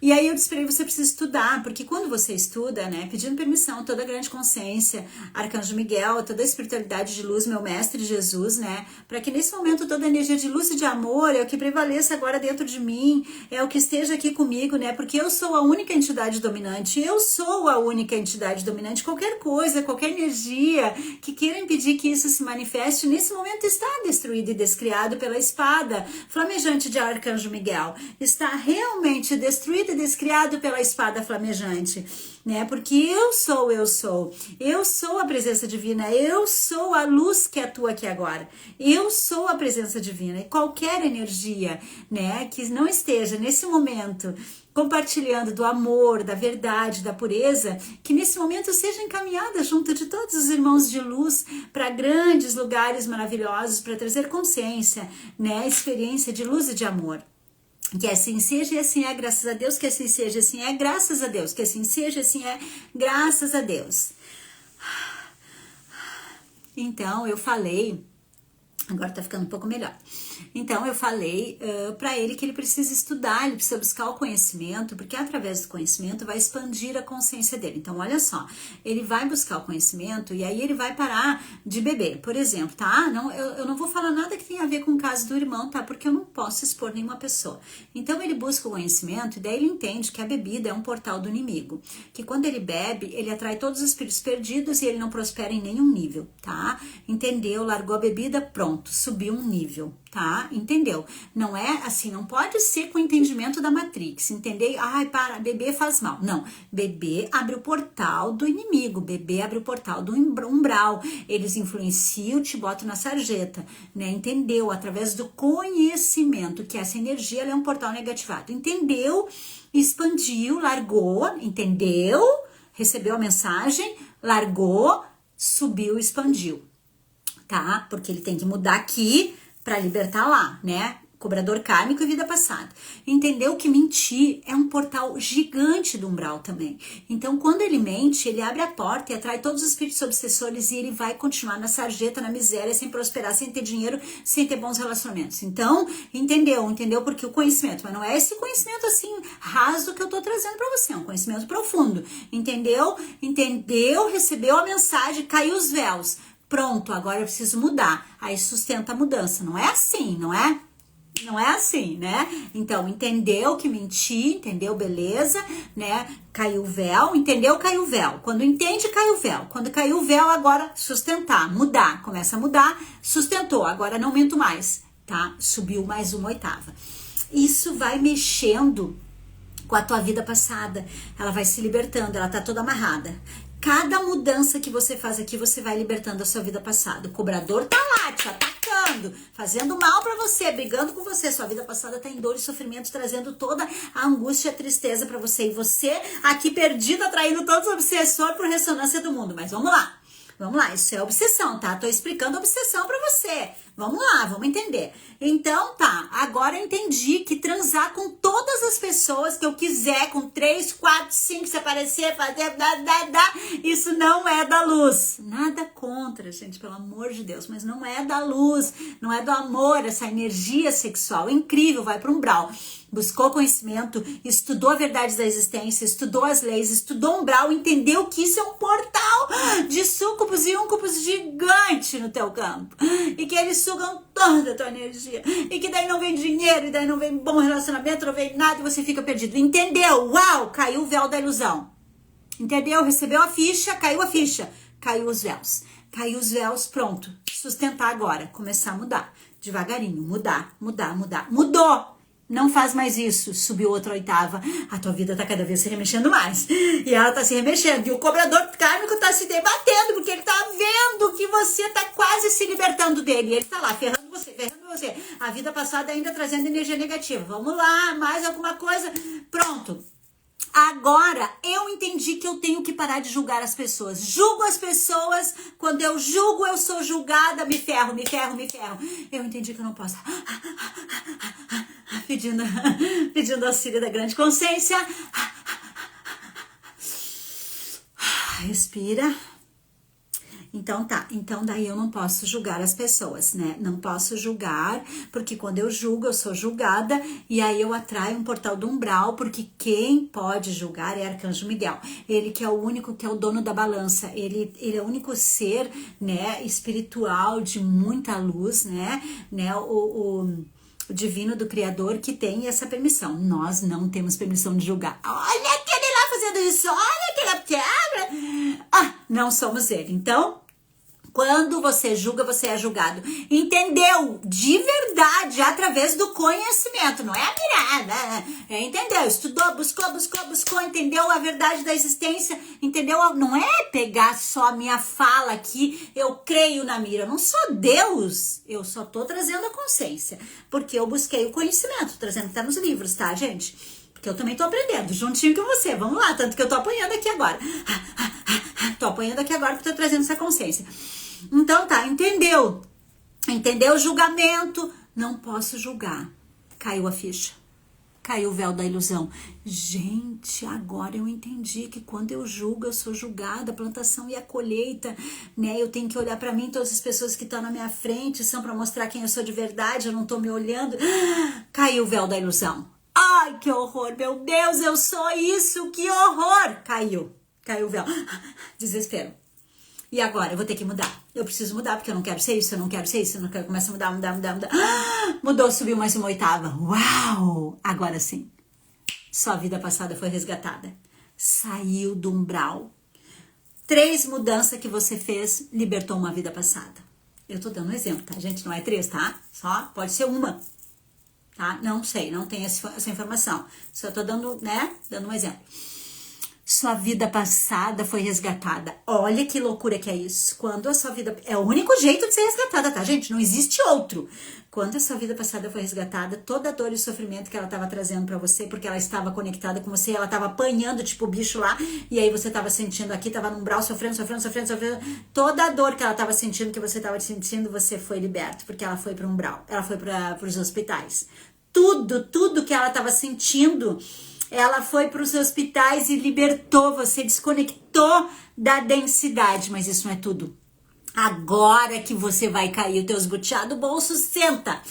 E aí eu disse pra ele, você precisa estudar, porque quando você estuda, né, pedindo permissão, toda a grande consciência, Arcanjo Miguel, toda a espiritualidade de luz, meu mestre Jesus, né, para que nesse momento toda a energia de luz e de amor é o que prevaleça agora dentro de mim, é o que esteja aqui comigo, né, porque eu sou a única entidade dominante, eu sou a única entidade dominante, qualquer coisa, qualquer energia que queira impedir que isso se manifeste, nesse momento está destruído e descriado pela espada flamejante de Arcanjo Miguel, está realmente destruído e descriado pela espada flamejante, né? Porque eu sou a presença divina, eu sou a luz que atua aqui agora, eu sou a presença divina e qualquer energia, né, que não esteja nesse momento compartilhando do amor, da verdade, da pureza, que nesse momento seja encaminhada junto de todos os irmãos de luz para grandes lugares maravilhosos, para trazer consciência, né, experiência de luz e de amor. Que assim seja e assim é, graças a Deus, que assim seja e assim é, graças a Deus, que assim seja e assim é, graças a Deus. Então, eu falei, agora tá ficando um pouco melhor. Então, eu falei para ele que ele precisa estudar, ele precisa buscar o conhecimento, porque através do conhecimento vai expandir a consciência dele. Então, olha só, ele vai buscar o conhecimento e aí ele vai parar de beber, por exemplo, tá? Não, eu não vou falar nada que tenha a ver com o caso do irmão, tá? Porque eu não posso expor nenhuma pessoa. Então, ele busca o conhecimento e daí ele entende que a bebida é um portal do inimigo, que quando ele bebe, ele atrai todos os espíritos perdidos e ele não prospera em nenhum nível, tá? Entendeu? Largou a bebida, pronto, subiu um nível, tá? Entendeu? Não é assim, não pode ser com o entendimento da Matrix, entender? Ai, para, beber faz mal. Não, beber abre o portal do inimigo, beber abre o portal do umbral. Eles influenciam, te botam na sarjeta, né? Entendeu? Através do conhecimento, que essa energia ela é um portal negativado. Entendeu? Expandiu, largou, entendeu? Recebeu a mensagem, largou, subiu, expandiu. Tá? Porque ele tem que mudar aqui para libertar lá, né? Cobrador kármico e vida passada. Entendeu que mentir é um portal gigante do umbral também. Então, quando ele mente, ele abre a porta e atrai todos os espíritos obsessores e ele vai continuar na sarjeta, na miséria, sem prosperar, sem ter dinheiro, sem ter bons relacionamentos. Então, entendeu? Porque o conhecimento, mas não é esse conhecimento assim raso que eu tô trazendo para você, é um conhecimento profundo. Entendeu? Recebeu a mensagem, caiu os véus. Pronto, agora eu preciso mudar. Aí sustenta a mudança. Não é assim, não é? Não é assim, né? Então, entendeu que mentir, entendeu? Beleza, né? Caiu o véu, entendeu? Caiu o véu. Quando entende, caiu o véu. Quando caiu o véu, agora sustentar, mudar. Começa a mudar, sustentou. Agora não minto mais, tá? Subiu mais uma oitava. Isso vai mexendo com a tua vida passada. Ela vai se libertando, ela tá toda amarrada. Cada mudança que você faz aqui, você vai libertando a sua vida passada. O cobrador tá lá, te atacando, fazendo mal pra você, brigando com você. Sua vida passada tá em dor e sofrimento, trazendo toda a angústia e a tristeza pra você. E você aqui perdido, atraindo todos os obsessores por ressonância do mundo. Mas vamos lá. Vamos lá, isso é obsessão, tá? Tô explicando obsessão pra você. Vamos lá, vamos entender. Então, tá, agora eu entendi que transar com todas as pessoas que eu quiser, com 3, 4, 5, se aparecer, fazer, isso não é da luz. Nada contra, gente, pelo amor de Deus, mas não é da luz, não é do amor, essa energia sexual incrível, vai pro umbral. buscou conhecimento, estudou a verdade da existência, estudou as leis, estudou umbral, entendeu que isso é um portal de súcubos e úncubos gigante no teu campo. E que eles sugam toda a tua energia. E que daí não vem dinheiro, e daí não vem bom relacionamento, não vem nada e você fica perdido. Entendeu? Uau! Caiu o véu da ilusão. Entendeu? Recebeu a ficha, caiu os véus. Caiu os véus, pronto. Sustentar agora, começar a mudar. Devagarinho, mudar. Mudou! Não faz mais isso. Subiu outra oitava. A tua vida tá cada vez se remexendo mais. E ela tá se remexendo. E o cobrador kármico tá se debatendo, porque ele tá vendo que você tá quase se libertando dele. E ele tá lá, ferrando você. A vida passada ainda trazendo energia negativa. Vamos lá, mais alguma coisa. Pronto. Agora, eu entendi que eu tenho que parar de julgar as pessoas. Julgo as pessoas, quando eu julgo, eu sou julgada, me ferro. Eu entendi que eu não posso. Pedindo auxílio da grande consciência. Respira. Então tá, então daí eu não posso julgar as pessoas, né? Não posso julgar, porque quando eu julgo, eu sou julgada, e aí eu atraio um portal do umbral, porque quem pode julgar é Arcanjo Miguel. Ele que é o único, que é o dono da balança, ele é o único ser, né, espiritual, de muita luz, né? O divino do Criador que tem essa permissão. Nós não temos permissão de julgar. Olha aquele lá fazendo isso, olha aquela quebra. Não somos ele. Então, quando você julga, você é julgado. Entendeu? De verdade, através do conhecimento. Não é a mirada. Entendeu? Estudou, buscou, entendeu a verdade da existência. Entendeu? Não é pegar só a minha fala aqui, eu creio na mira. Eu não sou Deus. Eu só tô trazendo a consciência. Porque eu busquei o conhecimento. Trazendo que tá nos livros, tá, gente? Porque eu também tô aprendendo, juntinho com você. Vamos lá, tanto que eu tô apanhando aqui agora. Tô apanhando aqui agora porque tô trazendo essa consciência. Então tá, entendeu? Entendeu o julgamento? Não posso julgar. Caiu a ficha. Caiu o véu da ilusão. Gente, agora eu entendi que quando eu julgo, eu sou julgada, a plantação e a colheita, né? Eu tenho que olhar pra mim, todas as pessoas que estão na minha frente são pra mostrar quem eu sou de verdade, eu não tô me olhando. Caiu o véu da ilusão. Ai, que horror, meu Deus, eu sou isso, que horror! Caiu o véu. Desespero. E agora, eu vou ter que mudar. Eu preciso mudar, porque eu não quero ser isso, eu não quero começa a mudar. Mudou, subiu mais uma oitava. Uau! Agora sim. Sua vida passada foi resgatada. Saiu do umbral. 3 mudanças que você fez, libertou uma vida passada. Eu tô dando um exemplo, tá, gente? Não é 3, tá? Só pode ser uma. Tá? Não sei, não tenho essa informação. Só tô dando, né? Dando um exemplo. Sua vida passada foi resgatada. Olha que loucura que é isso. Quando a sua vida... É o único jeito de ser resgatada, tá, gente? Não existe outro. Quando a sua vida passada foi resgatada, toda a dor e sofrimento que ela estava trazendo pra você, porque ela estava conectada com você, ela estava apanhando, tipo o bicho lá, e aí você estava sentindo aqui, estava no umbral, sofrendo. Toda a dor que ela estava sentindo, que você estava sentindo, você foi liberto, porque ela foi pro umbral. Ela foi para os hospitais. Tudo que ela estava sentindo... Ela foi para os hospitais e libertou, você desconectou da densidade, mas isso não é tudo. Agora que você vai cair o teu esbuteado bolso, senta.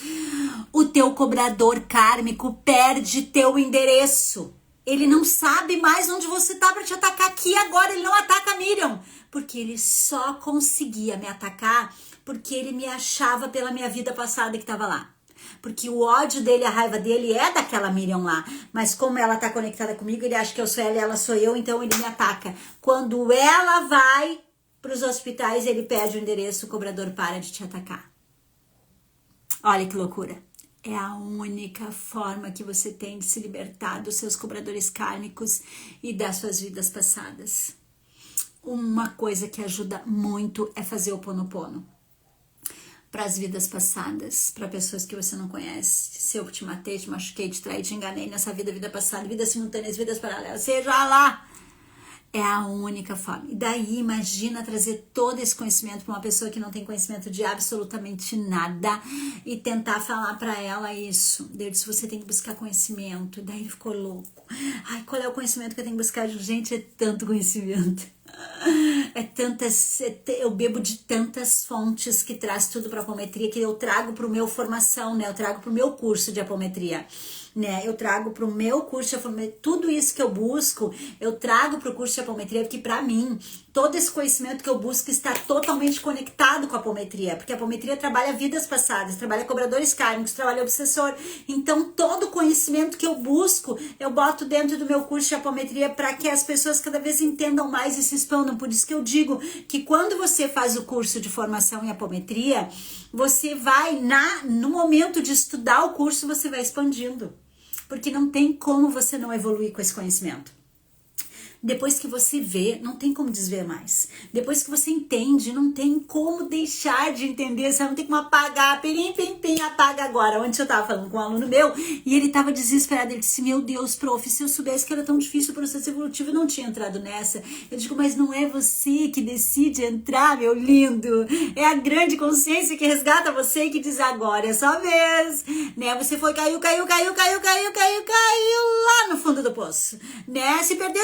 O teu cobrador kármico perde teu endereço. Ele não sabe mais onde você tá para te atacar aqui agora, ele não ataca a Miriam. Porque ele só conseguia me atacar porque ele me achava pela minha vida passada que estava lá. Porque o ódio dele, a raiva dele é daquela Miriam lá. Mas como ela tá conectada comigo, ele acha que eu sou ela e ela sou eu, então ele me ataca. Quando ela vai pros hospitais, ele perde o endereço, o cobrador para de te atacar. Olha que loucura. É a única forma que você tem de se libertar dos seus cobradores kármicos e das suas vidas passadas. Uma coisa que ajuda muito é fazer o Ho'oponopono. Para as vidas passadas, para pessoas que você não conhece. Se eu te matei, te machuquei, te traí, te enganei nessa vida passada, vidas simultâneas, vidas paralelas, seja lá. É a única forma. E daí, imagina trazer todo esse conhecimento para uma pessoa que não tem conhecimento de absolutamente nada e tentar falar para ela isso. Ele disse, você tem que buscar conhecimento. E daí ele ficou louco. Ai, qual é o conhecimento que eu tenho que buscar? Gente, é tanto conhecimento. Eu bebo de tantas fontes que traz tudo para apometria, que eu trago para o meu formação, né? Eu trago para o meu curso de apometria, né? Eu trago para o meu curso de apometria, tudo isso que eu busco, eu trago para o curso de apometria, porque para mim, todo esse conhecimento que eu busco está totalmente conectado com a apometria, porque a apometria trabalha vidas passadas, trabalha cobradores kármicos, trabalha obsessor. Então, todo o conhecimento que eu busco, eu boto dentro do meu curso de apometria para que as pessoas cada vez entendam mais e se expandam. Por isso que eu digo que quando você faz o curso de formação em apometria, você vai, no momento de estudar o curso, você vai expandindo. Porque não tem como você não evoluir com esse conhecimento. Depois que você vê, não tem como desver mais. Depois que você entende, não tem como deixar de entender. Você não tem como apagar. Pim, apaga agora. Ontem eu tava falando com um aluno meu e ele tava desesperado. Ele disse, meu Deus, prof, se eu soubesse que era tão difícil o processo evolutivo, eu não tinha entrado nessa. Eu digo, mas não é você que decide entrar, meu lindo. É a grande consciência que resgata você e que diz agora, é só vez. Né? Você foi, caiu lá no fundo do poço. Né? Se perdeu.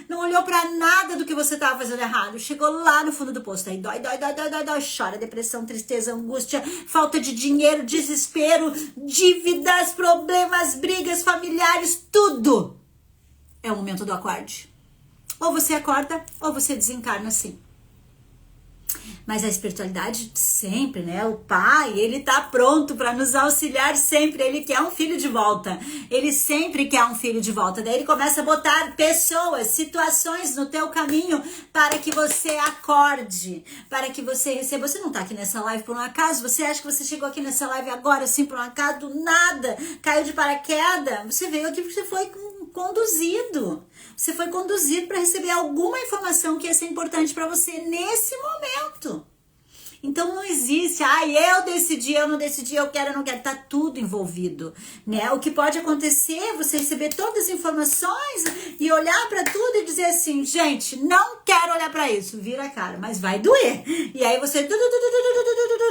Não olhou pra nada do que você tava fazendo errado. Chegou lá no fundo do poço. Aí dói, chora, depressão, tristeza, angústia, falta de dinheiro, desespero, dívidas, problemas, brigas familiares, tudo. É o momento do acorde. Ou você acorda, ou você desencarna assim. Mas a espiritualidade sempre, né? O pai, ele tá pronto para nos auxiliar sempre. Ele quer um filho de volta. Ele sempre quer um filho de volta. Daí ele começa a botar pessoas, situações no teu caminho para que você acorde, para que você receba. Você não tá aqui nessa live por um acaso? Você acha que você chegou aqui nessa live agora, assim, por um acaso? Do nada, caiu de paraquedas. Você veio aqui porque você foi conduzido. Você foi conduzido para receber alguma informação que ia ser importante para você nesse momento. Então não existe, eu decidi, eu não decidi, eu quero, eu não quero, tá tudo envolvido, né? O que pode acontecer é você receber todas as informações e olhar para tudo e dizer assim, gente, não quero olhar para isso, vira a cara, mas vai doer. E aí você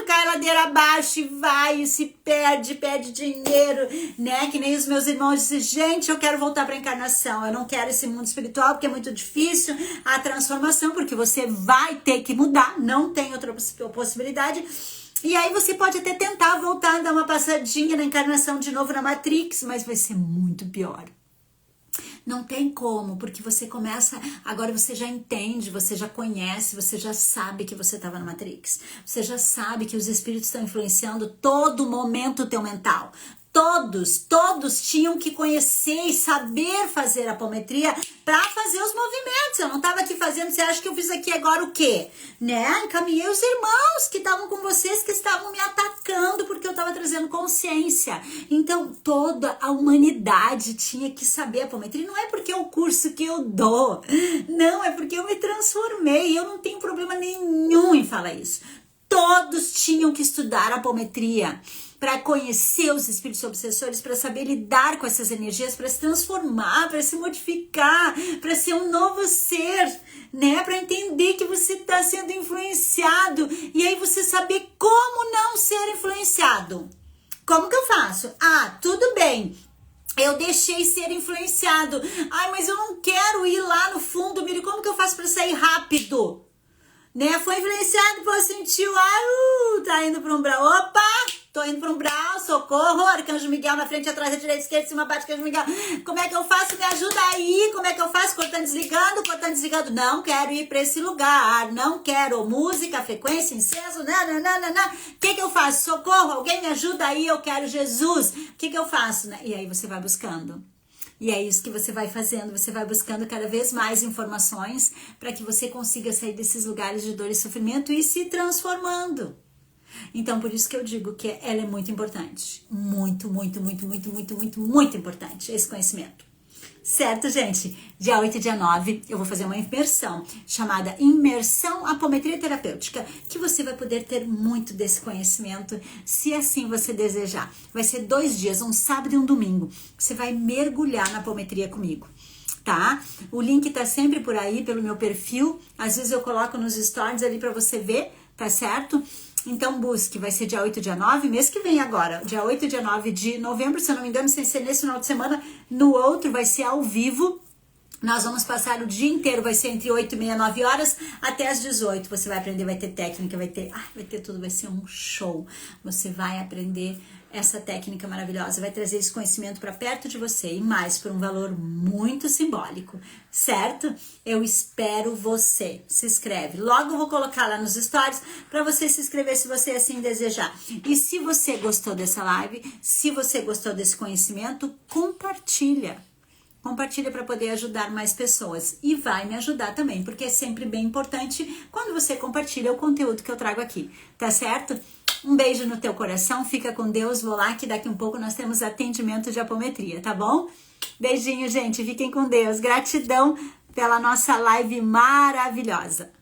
cai ladeira abaixo e vai e se perde dinheiro, né? Que nem os meus irmãos dizem, gente, eu quero voltar para a encarnação, eu não quero esse mundo espiritual porque é muito difícil a transformação, porque você vai ter que mudar, não tem outra possibilidade. E aí você pode até tentar voltar, dar uma passadinha na encarnação de novo na Matrix, mas vai ser muito pior. Não tem como, porque você começa, agora você já entende, você já conhece, você já sabe que você estava na Matrix. Você já sabe que os espíritos estão influenciando todo momento teu mental. Todos tinham que conhecer e saber fazer a apometria para fazer os movimentos. Eu não estava aqui fazendo, você acha que eu fiz aqui agora o quê? Né? Encaminhei os irmãos que estavam com vocês, que estavam me atacando porque eu estava trazendo consciência. Então, toda a humanidade tinha que saber a apometria. Não é porque é o curso que eu dou, não, é porque eu me transformei. Eu não tenho problema nenhum em falar isso. Todos tinham que estudar a apometria para conhecer os espíritos obsessores, para saber lidar com essas energias, para se transformar, para se modificar, para ser um novo ser, né? Para entender que você está sendo influenciado e aí você saber como não ser influenciado. Como que eu faço? Tudo bem. Eu deixei ser influenciado. Mas eu não quero ir lá no fundo, Miri. Como que eu faço para sair rápido? Né? Foi influenciado, pô, sentiu, tá indo para um umbral. Opa! Tô indo para um umbral, socorro, Arcanjo Miguel na frente, atrás, à direita, esquerda, cima, baixo, Arcanjo Miguel. Como é que eu faço? Me ajuda aí. Como é que eu faço? Cortando, desligando. Não quero ir para esse lugar. Não quero. Música, frequência, incenso, O que eu faço? Socorro, alguém me ajuda aí, eu quero Jesus. O que eu faço? E aí você vai buscando. E é isso que você vai fazendo, você vai buscando cada vez mais informações para que você consiga sair desses lugares de dor e sofrimento e se transformando. Então, por isso que eu digo que ela é muito importante. Muito importante esse conhecimento. Certo, gente? Dia 8 e dia 9 eu vou fazer uma imersão chamada Imersão Apometria Terapêutica, que você vai poder ter muito desse conhecimento, se assim você desejar. Vai ser 2 dias, um sábado e um domingo. Você vai mergulhar na apometria comigo, tá? O link tá sempre por aí, pelo meu perfil. Às vezes eu coloco nos stories ali para você ver, tá certo? Então busque, vai ser dia 8 e dia 9, mês que vem agora, dia 8 e dia 9 de novembro, se eu não me engano, sem ser nesse final de semana, no outro vai ser ao vivo. Nós vamos passar o dia inteiro, vai ser entre 8 e meia, 9 horas, até as 18. Você vai aprender, vai ter técnica, vai ter tudo, vai ser um show. Você vai aprender essa técnica maravilhosa, vai trazer esse conhecimento para perto de você e mais por um valor muito simbólico, certo? Eu espero você. Se inscreve. Logo eu vou colocar lá nos stories para você se inscrever se você assim desejar. E se você gostou dessa live, se você gostou desse conhecimento, compartilha. Compartilha para poder ajudar mais pessoas e vai me ajudar também, porque é sempre bem importante quando você compartilha o conteúdo que eu trago aqui, tá certo? Um beijo no teu coração, fica com Deus, vou lá que daqui um pouco nós temos atendimento de apometria, tá bom? Beijinho, gente, fiquem com Deus, gratidão pela nossa live maravilhosa.